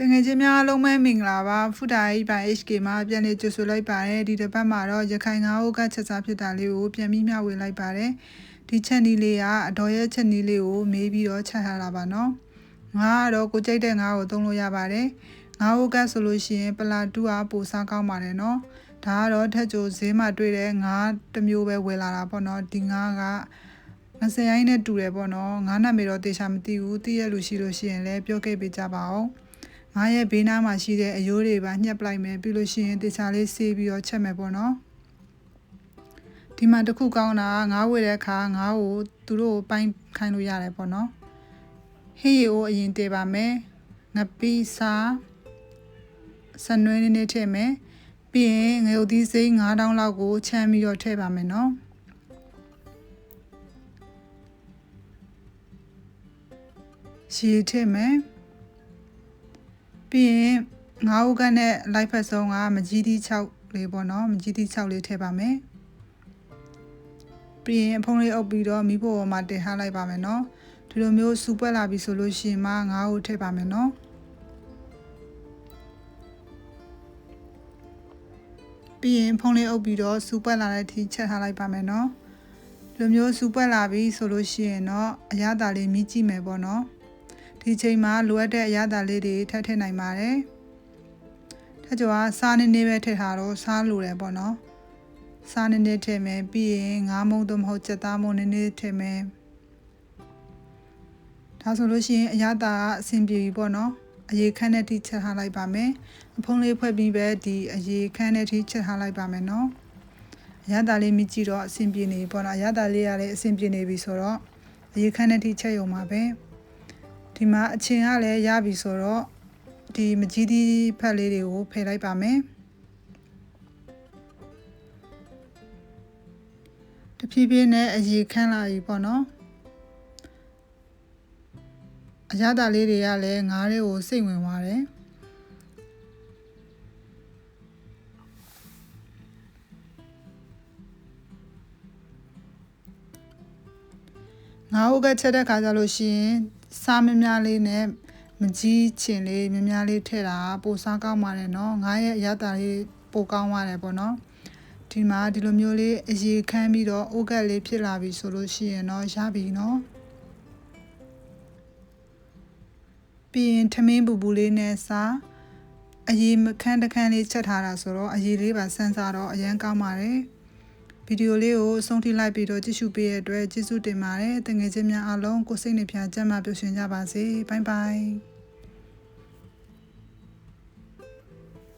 တငယ်ချင်းများအားလုံးပဲမင်္ဂလာပါဖူတာအိပိုင် HK မှာပြန်လည်ကြိုဆိုလိုက်ပါတယ်ဒီတစ်ပတ်မှာတော့ရခိုင်ငါးဦးကချက်စားဖြစ်တာလေးကိုပြန်ပြီးမျှဝေလိုက်ပါတယ်ဒီချက်နီးလေးကအတော်ရဲ့ချက်နီးလေးကိုမေးပြီးတော့ချက်ထားတာပါနော်ငါကတော့ကိုကြိုက်တဲ့ငါးကိုသုံးလို့ရပါတယ်ငါးဦးကဆိုလို့ရှိရင်ပလာတူအားပိုစားကောင်းပါတယ်နော်ဒါကတော့ထက်ကြိုဈေးမှာတွေ့တဲ့ငါးတစ်မျိုးပဲဝယ်လာတာပေါ့နော်ဒီငါးက20ရိုင်းနဲ့တူတယ်ပေါ့နော်ငါးနာမည်တော့တေချာမသိဘူးသိရလို့ရှိလို့ရှိရင်လည်းပြောခဲ့ပေးကြပါအောင်ငါရဲ့ဘေးနားမှာရှိတဲ့အယိုးတွေပါညှက်ပလိုက်မယ်ပြီးလို့ရှိရင်တေချာလေးဆေးပြီးတော့ချက်မယ်ပေါ့နော်ဒီမှာတစ်ခုကောင်းတာငါးဝယ်တဲ့အခါငါးကိုသူတို့ကိုပိုင်းခိုင်းလို့ရတယ်ပေါ့နော်ဟေးကိုအရင်တည်ပါမယ်ငပီးစားစနွေးနေထည့်မယ်ပြီးရင်ငရုတ်သီးစိမ်း9000လောက်ကိုချမ်းပြီးတော့ထည့်ပါမယ်နော်ရေထည့်မယ်ပြီးရင်ငါးဦးကနဲ့လိုက်ဖက်ဆုံးကမကြီးသီး6လေးပေါ့နော်မကြီးသီး6လေးထည့်ပါမယ်ပြီးရင်အဖုံးလေးအုပ်ပြီးတော့မီးဖိုပေါ်မှာတင်ထားလိုက်ပါမယ်နော်ဒီလိုမျိုးစူပွက်လာပြီဆိုလို့ရှိရင်မှငါးဦးထည့်ပါမယ်နော်ပြီးရင်ဖုံးလေးအုပ်ပြီးတော့စူပွက်လာတဲ့အထိချက်ထားလိုက်ပါမယ်နော်ဒီလိုမျိုးစူပွက်လာပြီဆိုလို့ရှိရင်တော့အရသာလေးမြည်ကြည့်မယ်ပေါ့နော်ဒီချိန်မှာလိုအပ်တဲ့အရသာလေးတွေထည့်နိုင်ပါတယ်။ထက်ကျော်ကစားနေနေပဲထည့်ထားတော့စားလိုတယ်ပေါ့နော်။စားနေနေထည့်မယ်ပြီးရင်ငါးမုံတော့မဟုတ်ချက်သားမုံနေနေထည့်မယ်။ဒါဆိုလို့ရှိရင်အရသာအဆင်ပြေပြီပေါ့နော်။အရေခန့်တဲ့ထိချက်ထားလိုက်ပါမယ်။အဖုံးလေးဖွဲ့ပြီးပဲဒီအရေခန့်တဲ့ထိချက်ထားလိုက်ပါမယ်နော်။အရသာလေးမြည်ကြည့်တော့အဆင်ပြေနေပေါ့နော်။အရသာလေးကလည်းအဆင်ပြေနေပြီဆိုတော့အရေခန့်တဲ့ထိချက်ရုံပါပဲ။ဒီမှာအချင်းကလည်းရပြီဆိုတော့ဒီမကြီးသီးဖက်လေးတွေကိုဖယ်လိုက်ပါမယ်တဖြည်းဖြည်းနဲ့အရေခန့်လာပြီပေါ့နော်အရသာလေးတွေကလည်းငါးတွေကိုစိတ်ဝင်သွားတယ်ငါးဦးကချက်တဲ့ခါကျလို့ရှိရင်စားမများလေးနဲ့မကြီးချင်လေးများများလေးထည့်တာပိုစားကောင်းပါတယ်နော်ငါးရဲ့အရသာလေးပိုကောင်းပါတယ်ပေါ့နော်ဒီမှာဒီလိုမျိုးလေးအရေခမ်းပြီးတော့အိုးကက်လေးဖြစ်လာပြီဆိုလို့ရှိရင်တော့ရပြီနော်ပြီးရင်ထမင်းပူပူလေးနဲ့စားအရေမခန်းတခန်းလေးချက်ထားတာဆိုတော့အရေလေးပါစမ်းစားတော့အရန်ကောင်းပါတယ်ဗီဒီယိုလေးကိုအဆုံးထိလိုက်ပြီးတော့ကြည့်ရှုပေးတဲ့အတွက်ကျေးဇူးတင်ပါတယ်တငယ်ချင်းများအားလုံးကိုစိတ်နှပြကျန်းမာပျော်ရွှင်ကြပါစေဘိုင်ဘိုင်